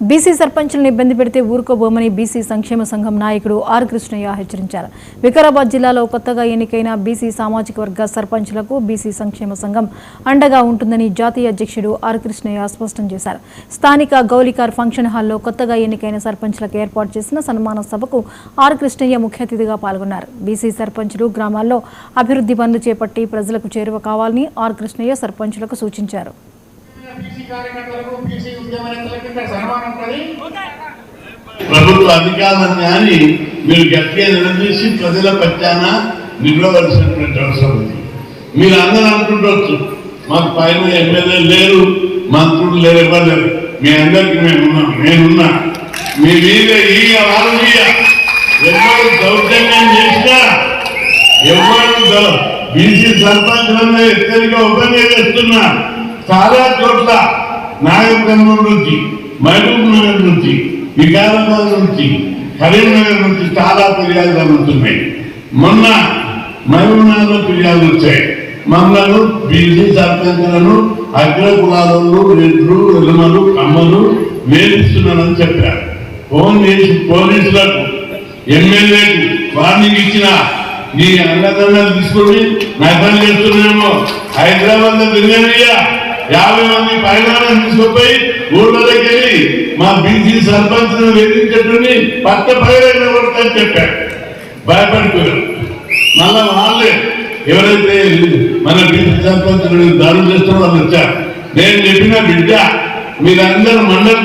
BC సర్పంచులను ఇబ్బంది పెడితే ఊరుకోబోమని BC సంక్షేమ సంఘం నాయకుడు ఆర్ కృష్ణయ్య హెచ్చరించారు. వికారాబాద్ జిల్లాలో కొత్తగా ఎన్నికైన బీసీ సామాజిక వర్గ సర్పంచులకు బీసీ సంక్షేమ సంఘం అండగా ఉంటుందని జాతీయ అధ్యక్షుడు ఆర్ కృష్ణయ్య స్పష్టం చేశారు. స్థానిక గౌలికార్ ఫంక్షన్ హాల్లో కొత్తగా ఎన్నికైన సర్పంచులకు ఏర్పాటు చేసిన సన్మాన సభకు ఆర్ కృష్ణయ్య ముఖ్య అతిథిగా పాల్గొన్నారు. బీసీ సర్పంచులు గ్రామాల్లో అభివృద్ధి పనులు చేపట్టి ప్రజలకు చేరువ కావాలని ఆర్ కృష్ణయ్య సర్పంచులకు సూచించారు. ప్రభుత్వ అధికారాన్ని అని మీరు గట్టిగా నిలదీసి ప్రజల పక్షాన నిలవలసినటువంటి అవసరం ఉంది. మీరు అందరూ అనుకుంటవచ్చు మాకు పైన ఎమ్మెల్యే లేరు, మంత్రులు లేరు, ఎవరు లేరు. మీ అందరికి నేనున్నా. మీ మీద ఎవరు దౌర్జన్యం చేసినా ఎవరు బీసీ సర్పంచులను హెచ్చరిక ఉపయోగిస్తున్నా. చాలా చోట్ల నాగరికర్నూలు నుంచి, మహబూబ్ నగర్ నుంచి, వికారాబాద్ నుంచి, కరీంనగర్ నుంచి చాలా ఫిర్యాదులు అందుతున్నాయి. మొన్న మహబూబ్ నగర్లో ఫిర్యాదులు వచ్చాయి. మమ్మల్ని బీసీ సర్పంచులను అగ్ర కులాలను, రెడ్లు, ఎలుమలు, కమ్మలు వేధిస్తున్నారని చెప్పారు. ఫోన్ చేసి పోలీసులకు, ఎమ్మెల్యేకు వార్నింగ్ ఇచ్చిన నీ అన్నదండలు తీసుకొని నగరం చేస్తున్నామో హైదరాబాద్ లో తిరిగానయ్యా 50 మంది పైన తీసుకుపోయి ఊళ్ళలోకి వెళ్ళి మా బీసీ సర్పంచ్ వేధించేటని పట్ట పైన కొడతాని చెప్పారు. భయపడిపోయారు. మళ్ళా వాళ్ళే ఎవరైతే మన బీసీ సర్పంచ్ దాడులు చేస్తున్న వాళ్ళు వచ్చారు. నేను చెప్పిన బిడ్డ మీరందరూ మండలి